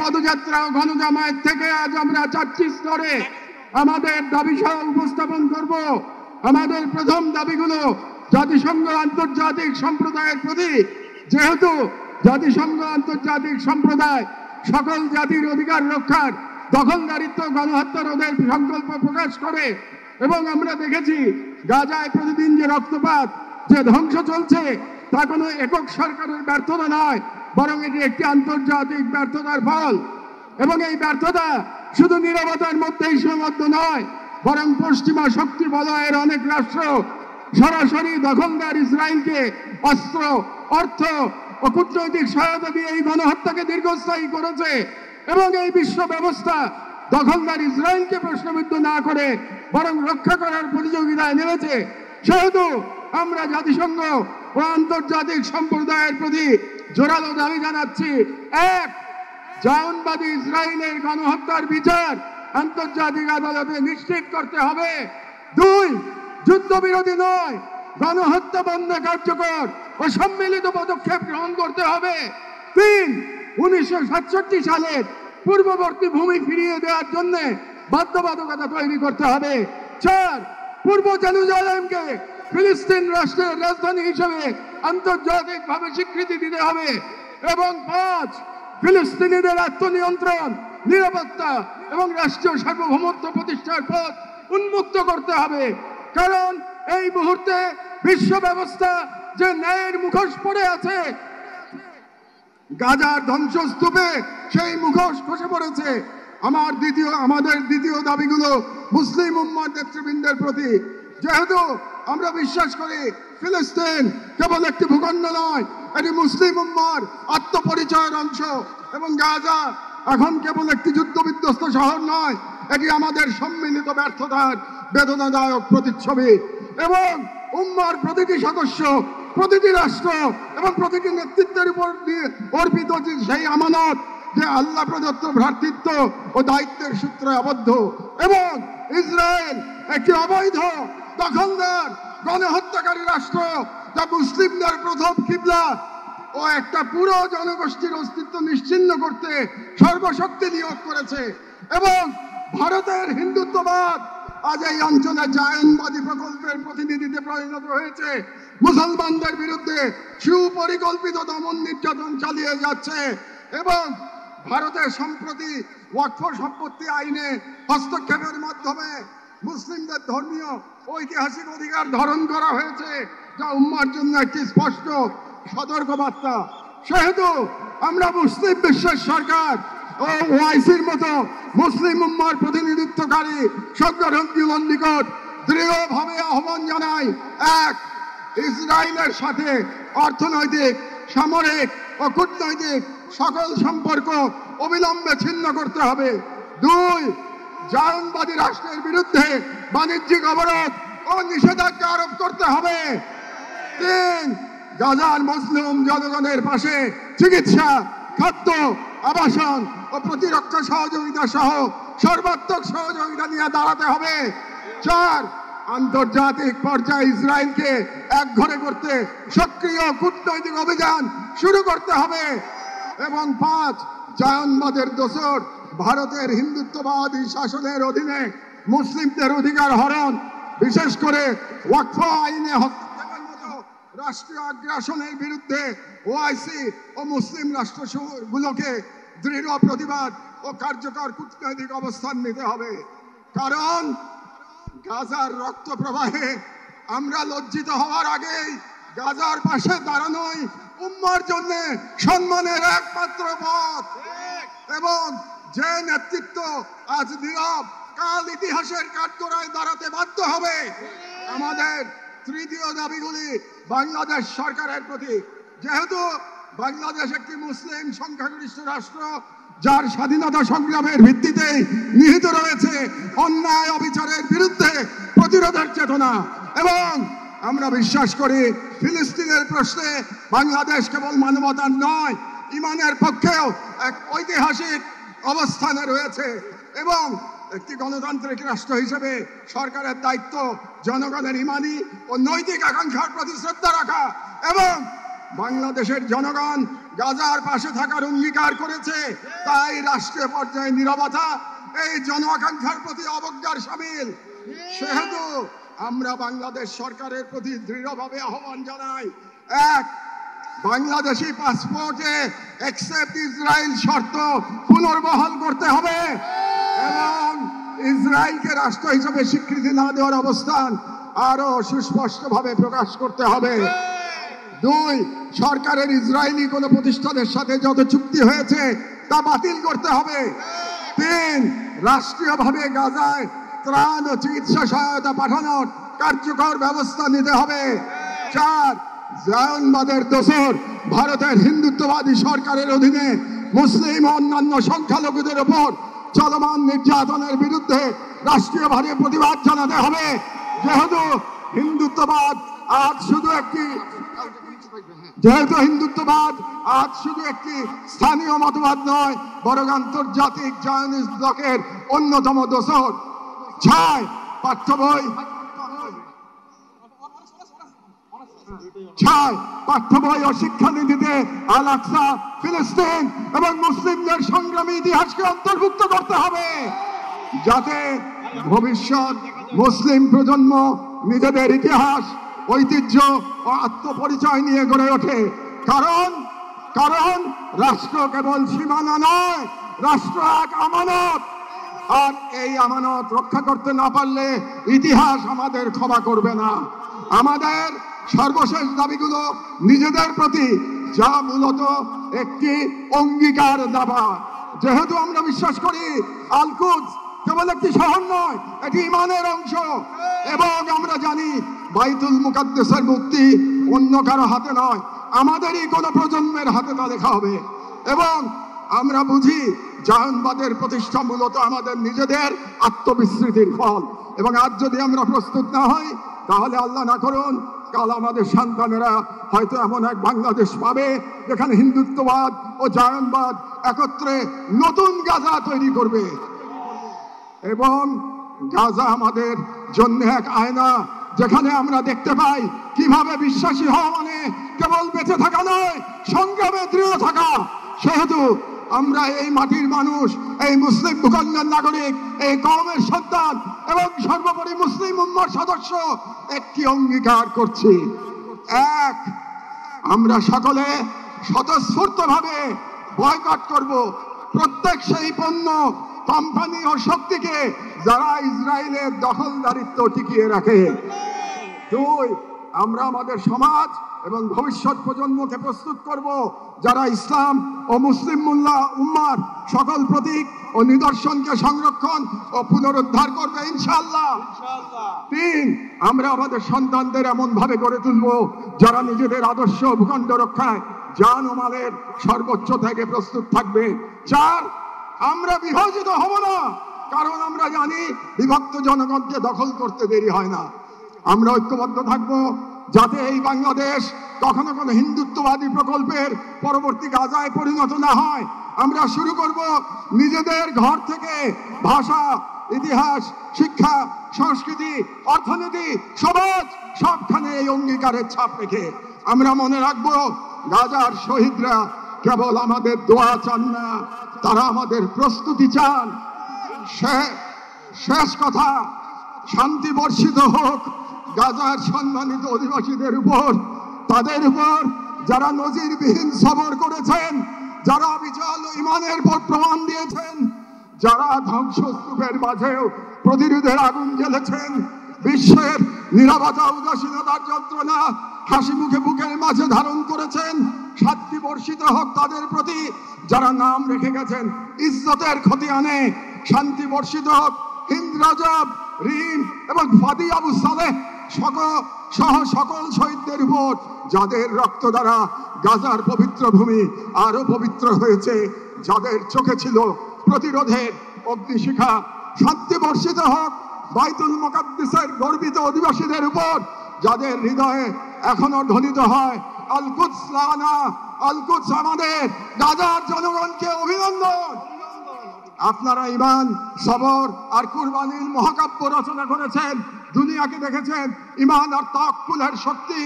পদযাত্রা ও গণজামায়াত থেকে আজ আমরা 4টি স্তরে আমাদের দাবি সহ উপস্থাপন করব। আমাদের প্রথম দাবিগুলো জাতিসংঘ আন্তর্জাতিক সম্প্রদায়ের প্রতি, যেহেতু জাতিসংঘ আন্তর্জাতিক সম্প্রদায় সকল জাতির অধিকার রক্ষার, দখলদারিত্ব, গণহত্যা রোধের সংকল্প প্রকাশ করে এবং আমরা দেখেছি গাজায় প্রতিদিন যে রক্তপাত, যে ধ্বংস চলছে তা কোনো একক সরকারের ব্যর্থতা নয়, বরং এটি একটি আন্তর্জাতিক ব্যর্থতার ফল। এবং এই ব্যর্থতা শুধু নীরবতার মধ্যেই সীমাবদ্ধ নয়, বরং পশ্চিমা শক্তি বলয়ের অনেক রাষ্ট্র সরাসরি দখলদার ইসরায়েলকে অস্ত্র, অর্থ ও কূটনৈতিক সহায়তা দিয়ে এই গণহত্যাকে দীর্ঘস্থায়ী করেছে এবং এই বিশ্ব ব্যবস্থা দখলদার ইসরায়েলকে প্রশ্নবিদ্ধ না করে বরং রক্ষা করার প্রতিযোগিতায় নেমেছে। সেহেতু আমরা জাতিসংঘ ও আন্তর্জাতিক সম্প্রদায়ের প্রতি জোরালো দাবি জানাচ্ছি, 1. জায়নবাদী ইসরায়েলের গণহত্যার বিচার আন্তর্জাতিক আদালতে নিশ্চিত করতে হবে। 2. যুদ্ধবিরোধী নয়, গণহত্যা বন্ধে কার্যকর ও সম্মিলিত পদক্ষেপ গ্রহণ করতে হবে। 3. 1967 সালের পূর্ববর্তী ভূমি ফিরিয়ে দেওয়ার জন্য বাধ্যবাধকতা তৈরি করতে হবে। 4. পূর্ব জেরুজালেমকে ফিলিস্তিন রাষ্ট্রের রাজধানী হিসেবে আন্তর্জাতিকভাবে স্বীকৃতি দিতে হবে এবং 5. ফিলিস্তিনিদের আত্মনিয়ন্ত্রণ, নিরাপত্তা এবং রাষ্ট্রীয় সার্বভৌমত্ব প্রতিষ্ঠার পথ উন্মুক্ত করতে হবে। কারণ এই মুহূর্তে বিশ্ব ব্যবস্থা যে ন্যায়ের মুখোশ পড়ে আছে, গাজার ধ্বংসস্তূপে সেই মুখোশ খসে পড়েছে। আমাদের দ্বিতীয় দাবিগুলো মুসলিম উম্মার নেতৃবৃন্দের প্রতি। যেহেতু আমরা বিশ্বাস করি ফিলিস্তিন কেবল একটি ভূখণ্ড নয়, এটি মুসলিম উম্মার আত্মপরিচয়ের অংশ এবং গাজা এখন কেবল একটি যুদ্ধবিধ্বস্ত শহর নয়, এটি আমাদের সম্মিলিত ব্যর্থতার বেদনাদায়ক প্রতিচ্ছবি। এবং উম্মার প্রতিটি সদস্য, প্রতিটি রাষ্ট্র এবং প্রতিটি নেতৃত্বের উপর অর্পিত সেই আমানত যে আল্লাহ প্রদত্ত ভ্রাতৃত্ব ও দায়িত্বের সূত্রে আবদ্ধ। এবং ইসরায়েল একটি অবৈধ, দখলদার, গণহত্যাকারী রাষ্ট্র, যা মুসলিমদের প্রথম কিবলা ও একটা পুরো জনগোষ্ঠীর অস্তিত্ব নিশ্চিহ্ন করতে সর্বশক্তি নিয়োগ করেছে। এবং ভারতের হিন্দুত্ববাদ আজ এই অঞ্চলে জায়নবাদী প্রকল্পের প্রতিনিধিতে পরিণত হয়েছে, মুসলমানদের বিরুদ্ধে সুপরিকল্পিত দমন নির্যাতন চালিয়ে যাচ্ছে। এবং ভারতের সম্প্রতি ওয়াকফ সম্পত্তি আইনে হস্তক্ষেপের মাধ্যমে মুসলিমদের ধর্মীয় ঐতিহাসিক অধিকার ধারণ করা হয়েছে, যা উম্মার জন্য একটি স্পষ্ট সতর্কবার্তা। সেহেতু আমরা মুসলিম বিশ্বের সরকার ও ওআইসির মতো মুসলিম উম্মার প্রতিনিধিত্বকারী সংগঠনগুলোর নিকট দৃঢ়ভাবে আহ্বান জানাই, 1. ইসরায়েলের সাথে অর্থনৈতিক, সামরিক ও কূটনৈতিক সকল সম্পর্ক অবিলম্বে ছিন্ন করতে হবে। 2. জায়নবাদী রাষ্ট্রের বিরুদ্ধে বাণিজ্যিক অবরোধ ও নিষেধাজ্ঞা আরোপ করতে হবে। 3. গাজার মুসলিম জনগণের পাশে চিকিৎসা, খাদ্য, আবাসন ও প্রতিরক্ষা সহযোগিতা সহ সর্বাত্মক সহযোগিতা নিয়ে দাঁড়াতে হবে। 4. আন্তর্জাতিক পর্যায়ে ইসরায়েলকে একঘরে করতে সক্রিয় কূটনৈতিক অভিযান শুরু করতে হবে। এবং 5. জায়নবাদের দোসর ভারতের হিন্দুত্ববাদী শাসনের অধীনে মুসলিমদের অধিকার হরণ, বিশেষ করে ওয়াকফ আইনে হস্তক্ষেপের মতো রাষ্ট্রীয় আগ্রাসনের বিরুদ্ধে ওআইসি ও মুসলিম রাষ্ট্রগুলোকে দৃঢ় প্রতিবাদ ও কার্যকর কূটনৈতিক অবস্থান নিতে হবে। কারণ গাজার রক্ত প্রবাহে আমরা লজ্জিত হওয়ার আগেই গাজার পাশে দাঁড়ানোই উম্মার জন্য সম্মানের একমাত্র পথ। এবং যে নেতৃত্ব আজ নীরব, কাল ইতিহাসের কাঠগড়ায় দাঁড়াতে বাধ্য হবে। আমাদের তৃতীয় দাবিগুলি বাংলাদেশ সরকারের প্রতি। যেহেতু বাংলাদেশ একটি মুসলিম সংখ্যাগরিষ্ঠ রাষ্ট্র, যার স্বাধীনতা সংগ্রামের ভিত্তিতে নিহিত রয়েছে অন্যায় অবিচারের বিরুদ্ধে প্রতিরোধের চেতনা, এবং আমরা বিশ্বাস করি ফিলিস্তিনের প্রশ্নে বাংলাদেশ কেবল মানবতার নয়, ইমানের পক্ষেও এক ঐতিহাসিক অবস্থানে রয়েছে। এবং একটি গণতান্ত্রিক রাষ্ট্র হিসেবে সরকারের দায়িত্ব জনগণের ইমানি ও নৈতিক আকাঙ্ক্ষার প্রতি শ্রদ্ধা রাখা এবং বাংলাদেশের জনগণ গাজার পাশে থাকার অঙ্গীকার করেছে, তাই রাষ্ট্রীয় পর্যায়ে নীরবতা এই জন আকাঙ্ক্ষার প্রতি অবজ্ঞার শামিল। সেহেতু আমরা বাংলাদেশ সরকারের প্রতি দৃঢ়ভাবে আহ্বান জানাই, এক, বাংলাদেশি পাসপোর্টে অ্যাকসেপ্ট ইসরায়েল শর্ত পুনর্বহাল করতে হবে এবং ইসরায়েলকে রাষ্ট্র হিসেবে স্বীকৃতি না দেওয়ার অবস্থান আরো সুস্পষ্টভাবে প্রকাশ করতে হবে। দুই, সরকারের ইসরায়েলি কোনো প্রতিষ্ঠানের সাথে যত চুক্তি হয়েছে তা বাতিল করতে হবে। তিন, রাষ্ট্রীয়ভাবে গাজায় ত্রাণ ও চিকিৎসা সহায়তা পাঠানোর কার্যকর ব্যবস্থা নিতে হবে। চার, জায়নবাদের দোসর ভারতের হিন্দুত্ববাদী সরকারের অধীনে মুসলিম ও অন্যান্য সংখ্যালঘুদের উপর চলমান নির্যাতনের বিরুদ্ধে রাষ্ট্রীয়ভাবে প্রতিবাদ জানাতে হবে। যেহেতু হিন্দুত্ববাদ আজ শুধু একটি স্থানীয় মতবাদ নয়, বরং আন্তর্জাতিক জায়নিস্ট ব্লকের অন্যতম দোসর। ছয়, পাঠ্য বই ও শিক্ষানীতিতে আল আকসা, ফিলিস্তিন এবং মুসলিমদের সংগ্রামী ইতিহাসকে অন্তর্ভুক্ত করতে হবে, যাতে ভবিষ্যৎ মুসলিম প্রজন্ম নিজেদের ইতিহাস, ঐতিহ্য ও আত্মপরিচয় নিয়ে গড়ে ওঠে। কারণ রাষ্ট্র কেবল সীমানা নয়, রাষ্ট্র এক আমানত, আর এই আমানত রক্ষা করতে না পারলে ইতিহাস আমাদের ক্ষমা করবে না। আমাদের সর্বশেষ দাবিগুলো নিজেদের প্রতি, যা মূলত একটি অঙ্গীকার দাবা। যেহেতু আমরা বিশ্বাস করি আল কুদস কেবল একটি শহর নয়, এটি ঈমানের অংশ, এবং আমরা জানি বাইতুল মুকাদ্দাসের মুক্তি অন্য কারো হাতে নয়, আমাদেরই কোনো প্রজন্মের হাতে তা লেখা হবে। এবং আমরা বুঝি জায়নবাদের প্রতিষ্ঠা মূলত আমাদের নিজেদের আত্মবিস্মৃতির ফল, এবং আজ যদি আমরা প্রস্তুত না হই তাহলে আল্লাহ না করুন কাল আমাদের সন্তানেরা হয়তো এমন এক বাংলাদেশ পাবে যেখানে হিন্দুত্ববাদ ও জায়নবাদ একত্রে নতুন গাজা তৈরি করবে। এবং গাজা আমাদের জন্য এক আয়না, যেখানে আমরা দেখতে পাই কিভাবে বিশ্বাসী হওয়া মানে কেবল বেঁচে থাকা নয়, সংগ্রামে দৃঢ় থাকা। সেহেতু আমরা এই মাটির মানুষ, এই মুসলিম ভূখণ্ডের নাগরিক, এই কওমের সন্তান এবং সর্বোপরি মুসলিম উম্মার সদস্য একটি অঙ্গীকার করছি, এক, আমরা সকলে স্বতঃস্ফূর্তভাবে বয়কট করব প্রত্যেক সেই পণ্য, কোম্পানি ও শক্তিকে যারা ইসরায়েলের দখলদারিত্ব টিকিয়ে রাখে। দুই, আমরা আমাদের সমাজ এবং ভবিষ্যৎ প্রজন্মকে প্রস্তুত করব যারা ইসলাম ও মুসলিম উম্মার সকল প্রতীক ও নিদর্শনকে সংরক্ষণ ও পুনরুদ্ধার করবে ইনশাআল্লাহ। তিন, আমরা আমাদের সন্তানদের এমন ভাবে গড়ে তুলব যারা নিজেদের আদর্শ ভূখণ্ড রক্ষায় জান ও মালের সর্বোচ্চ থেকে প্রস্তুত থাকবে। চার, আমরা বিভাজিত হব না, কারণ আমরা জানি বিভক্ত জনগণকে দখল করতে দেরি হয় না। আমরা ঐক্যবদ্ধ থাকব যাতে এই বাংলাদেশ কখনো কোনো হিন্দুত্ববাদী প্রকল্পের পরবর্তী গাজায় পরিণত না হয়। আমরা শুরু করব নিজেদের ঘর থেকে, ভাষা, ইতিহাস, শিক্ষা, সংস্কৃতি, অর্থনীতি, সমাজ সবখানে এই অঙ্গীকারের ছাপ রেখে। আমরা মনে রাখবো গাজার শহীদরা কেবল আমাদের দোয়া চান না, তারা আমাদের প্রস্তুতি চান। শেষ কথা, শান্তি বর্ষিত হোক গাজার সম্মানিত অধিবাসীদের উপর, তাদের উপর যারা নজিরবিহীন সবর করেছেন, যারা বিচল ইমানের পর প্রমাণ দিয়েছেন, যারা ধ্বংসস্তূপের মাঝেও প্রতিরোধের আগুন জ্বেলেছেন, বিশ্বের নীরবতা উদাসীনতার যন্ত্রণা হাসি মুখে বুকের মাঝে ধারণ করেছেন। শান্তি বর্ষিত হোক তাদের প্রতি যারা নাম রেখে গেছেন ইজ্জতের ক্ষতি আনে। শান্তি বর্ষিত হোক হিন্দ রাজব, রিম এবং ফাদি আবু সালেহ সহ সকল শহীদদের উপর, যাদের রক্ত দ্বারা গাজার পবিত্র ভূমি আরো পবিত্র হয়েছে, যাদের চোখে ছিল প্রতিরোধের অগ্নিশিখা। শান্তি বর্ষিত হোক বাইতুল মুকাদ্দাসের গর্বিত অধিবাসীদের উপর, যাদের হৃদয়ে এখনো ধ্বনিত হয় আল কুদস লানা, আল কুদস আমাদের। গাজার জনগণকে অভিনন্দন। আপনারা ঈমান, সবর আর কুরবানির মহাকাব্য রচনা করেছেন, দুনিয়াকে দেখেছেন ঈমান আর তাওয়াক্কুলের শক্তি